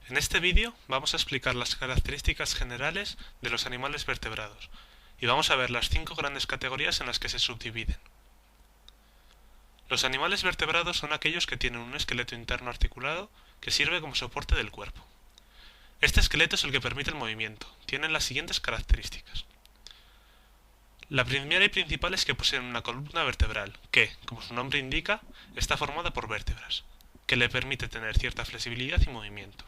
En este vídeo vamos a explicar las características generales de los animales vertebrados y vamos a ver las 5 grandes categorías en las que se subdividen. Los animales vertebrados son aquellos que tienen un esqueleto interno articulado que sirve como soporte del cuerpo. Este esqueleto es el que permite el movimiento. Tienen las siguientes características. La primera y principal es que poseen una columna vertebral que, como su nombre indica, está formada por vértebras, que le permite tener cierta flexibilidad y movimiento.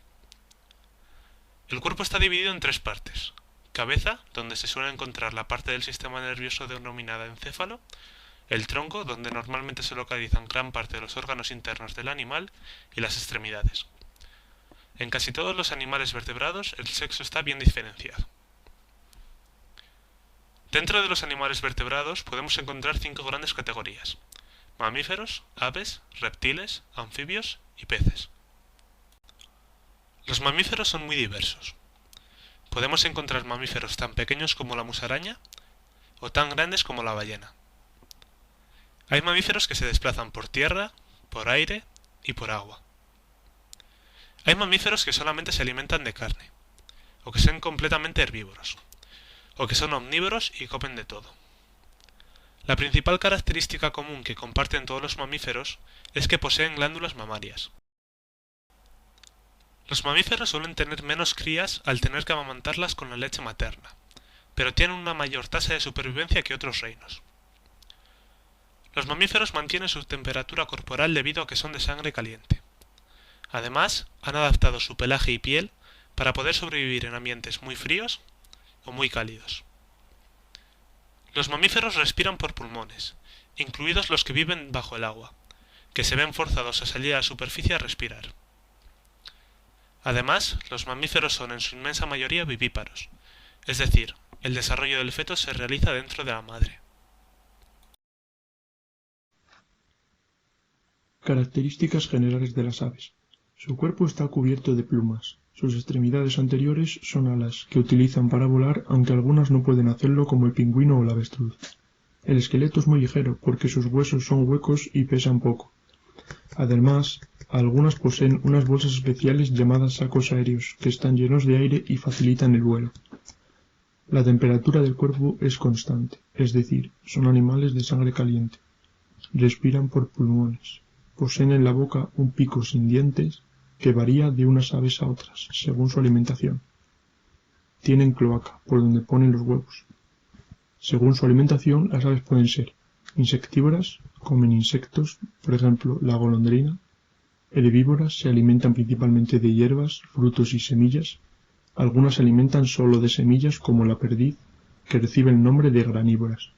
El cuerpo está dividido en 3 partes. Cabeza, donde se suele encontrar la parte del sistema nervioso denominada encéfalo, el tronco, donde normalmente se localizan gran parte de los órganos internos del animal, y las extremidades. En casi todos los animales vertebrados, el sexo está bien diferenciado. Dentro de los animales vertebrados podemos encontrar 5 grandes categorías: mamíferos, aves, reptiles, anfibios y peces. Los mamíferos son muy diversos. Podemos encontrar mamíferos tan pequeños como la musaraña o tan grandes como la ballena. Hay mamíferos que se desplazan por tierra, por aire y por agua. Hay mamíferos que solamente se alimentan de carne, o que son completamente herbívoros, o que son omnívoros y comen de todo. La principal característica común que comparten todos los mamíferos es que poseen glándulas mamarias. Los mamíferos suelen tener menos crías al tener que amamantarlas con la leche materna, pero tienen una mayor tasa de supervivencia que otros reinos. Los mamíferos mantienen su temperatura corporal debido a que son de sangre caliente. Además, han adaptado su pelaje y piel para poder sobrevivir en ambientes muy fríos o muy cálidos. Los mamíferos respiran por pulmones, incluidos los que viven bajo el agua, que se ven forzados a salir a la superficie a respirar. Además, los mamíferos son en su inmensa mayoría vivíparos, es decir, el desarrollo del feto se realiza dentro de la madre. Características generales de las aves. Su cuerpo está cubierto de plumas. Sus extremidades anteriores son alas que utilizan para volar, aunque algunas no pueden hacerlo como el pingüino o la avestruz. El esqueleto es muy ligero porque sus huesos son huecos y pesan poco. Además, algunas poseen unas bolsas especiales llamadas sacos aéreos que están llenos de aire y facilitan el vuelo. La temperatura del cuerpo es constante, es decir, son animales de sangre caliente. Respiran por pulmones. Poseen en la boca un pico sin dientes que varía de unas aves a otras, según su alimentación. Tienen cloaca, por donde ponen los huevos. Según su alimentación, las aves pueden ser insectívoras, comen insectos, por ejemplo, la golondrina. Herbívoras, se alimentan principalmente de hierbas, frutos y semillas. Algunas se alimentan solo de semillas, como la perdiz, que recibe el nombre de granívoras.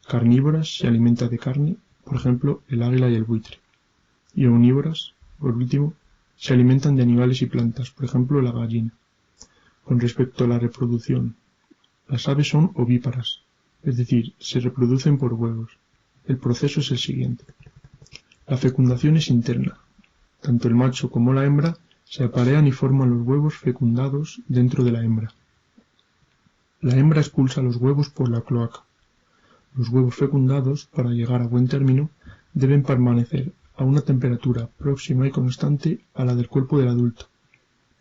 Carnívoras, se alimenta de carne, por ejemplo, el águila y el buitre. Y omnívoras, por último, se alimentan de animales y plantas, por ejemplo, la gallina. Con respecto a la reproducción, las aves son ovíparas, es decir, se reproducen por huevos. El proceso es el siguiente. La fecundación es interna. Tanto el macho como la hembra se aparean y forman los huevos fecundados dentro de la hembra. La hembra expulsa los huevos por la cloaca. Los huevos fecundados, para llegar a buen término, deben permanecer a una temperatura próxima y constante a la del cuerpo del adulto.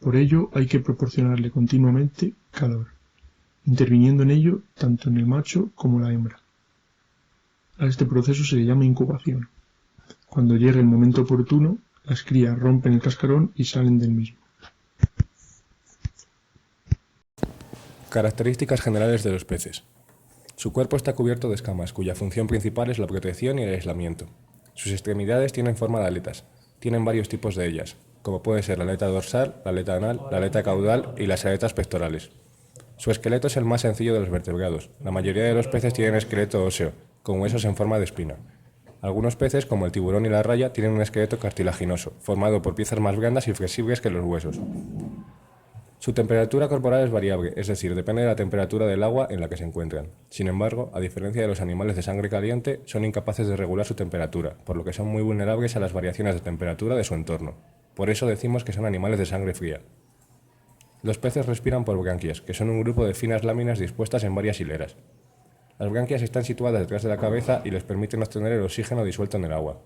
Por ello hay que proporcionarle continuamente calor, interviniendo en ello tanto en el macho como la hembra. A este proceso se le llama incubación. Cuando llegue el momento oportuno, las crías rompen el cascarón y salen del mismo. Características generales de los peces. Su cuerpo está cubierto de escamas, cuya función principal es la protección y el aislamiento. Sus extremidades tienen forma de aletas. Tienen varios tipos de ellas, como puede ser la aleta dorsal, la aleta anal, la aleta caudal y las aletas pectorales. Su esqueleto es el más sencillo de los vertebrados. La mayoría de los peces tienen esqueleto óseo, con huesos en forma de espina. Algunos peces, como el tiburón y la raya, tienen un esqueleto cartilaginoso, formado por piezas más blandas y flexibles que los huesos. Su temperatura corporal es variable, es decir, depende de la temperatura del agua en la que se encuentran. Sin embargo, a diferencia de los animales de sangre caliente, son incapaces de regular su temperatura, por lo que son muy vulnerables a las variaciones de temperatura de su entorno. Por eso decimos que son animales de sangre fría. Los peces respiran por branquias, que son un grupo de finas láminas dispuestas en varias hileras. Las branquias están situadas detrás de la cabeza y les permiten obtener el oxígeno disuelto en el agua.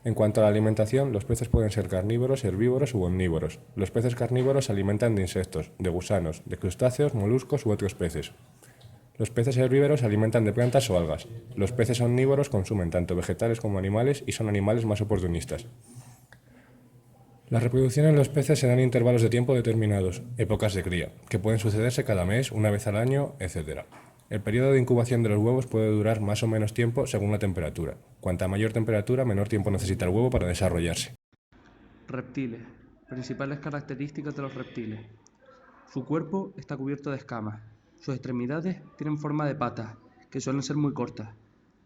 En cuanto a la alimentación, los peces pueden ser carnívoros, herbívoros u omnívoros. Los peces carnívoros se alimentan de insectos, de gusanos, de crustáceos, moluscos u otros peces. Los peces herbívoros se alimentan de plantas o algas. Los peces omnívoros consumen tanto vegetales como animales y son animales más oportunistas. La reproducción en los peces se da en intervalos de tiempo determinados, épocas de cría, que pueden sucederse cada mes, una vez al año, etc. El periodo de incubación de los huevos puede durar más o menos tiempo según la temperatura. Cuanta mayor temperatura, menor tiempo necesita el huevo para desarrollarse. Reptiles. Principales características de los reptiles. Su cuerpo está cubierto de escamas. Sus extremidades tienen forma de patas, que suelen ser muy cortas.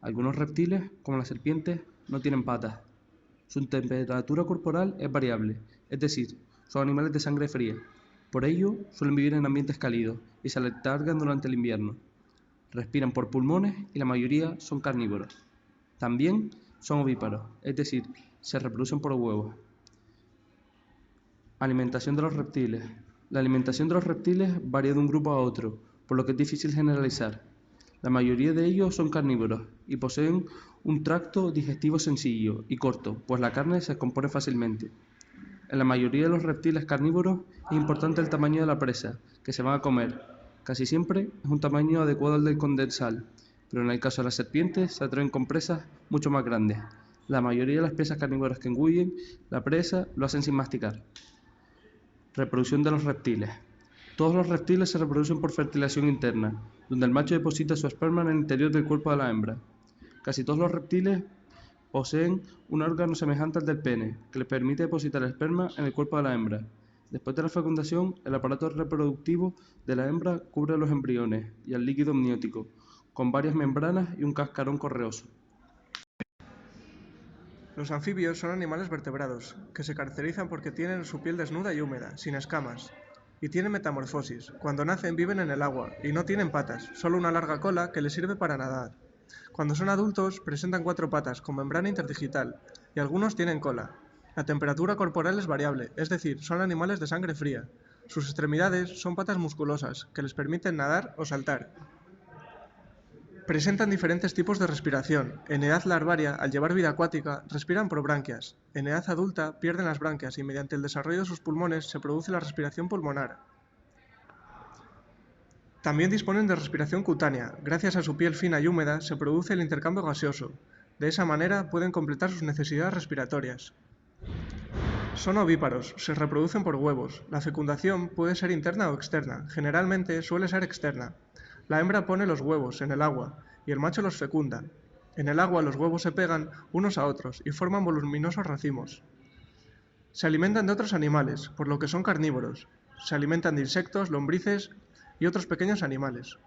Algunos reptiles, como las serpientes, no tienen patas. Su temperatura corporal es variable, es decir, son animales de sangre fría. Por ello, suelen vivir en ambientes cálidos y se aletargan durante el invierno. Respiran por pulmones y la mayoría son carnívoros. También son ovíparos, es decir, se reproducen por huevos. Alimentación de los reptiles. La alimentación de los reptiles varía de un grupo a otro, por lo que es difícil generalizar. La mayoría de ellos son carnívoros y poseen un tracto digestivo sencillo y corto, pues la carne se descompone fácilmente. En la mayoría de los reptiles carnívoros es importante el tamaño de la presa que se van a comer. Casi siempre es un tamaño adecuado al del condensal, pero en el caso de las serpientes se atreven con presas mucho más grandes. La mayoría de las presas carnívoras que engullen la presa lo hacen sin masticar. Reproducción de los reptiles. Todos los reptiles se reproducen por fertilización interna, donde el macho deposita su esperma en el interior del cuerpo de la hembra. Casi todos los reptiles poseen un órgano semejante al del pene, que les permite depositar el esperma en el cuerpo de la hembra. Después de la fecundación, el aparato reproductivo de la hembra cubre los embriones y el líquido amniótico, con varias membranas y un cascarón correoso. Los anfibios son animales vertebrados, que se caracterizan porque tienen su piel desnuda y húmeda, sin escamas, y tienen metamorfosis. Cuando nacen viven en el agua y no tienen patas, solo una larga cola que les sirve para nadar. Cuando son adultos presentan 4 patas con membrana interdigital y algunos tienen cola. La temperatura corporal es variable, es decir, son animales de sangre fría. Sus extremidades son patas musculosas que les permiten nadar o saltar. Presentan diferentes tipos de respiración. En edad larvaria, al llevar vida acuática, respiran por branquias. En edad adulta, pierden las branquias y mediante el desarrollo de sus pulmones se produce la respiración pulmonar. También disponen de respiración cutánea. Gracias a su piel fina y húmeda se produce el intercambio gaseoso. De esa manera pueden completar sus necesidades respiratorias. Son ovíparos, se reproducen por huevos. La fecundación puede ser interna o externa. Generalmente suele ser externa. La hembra pone los huevos en el agua y el macho los fecunda. En el agua los huevos se pegan unos a otros y forman voluminosos racimos. Se alimentan de otros animales, por lo que son carnívoros. Se alimentan de insectos, lombrices y otros pequeños animales.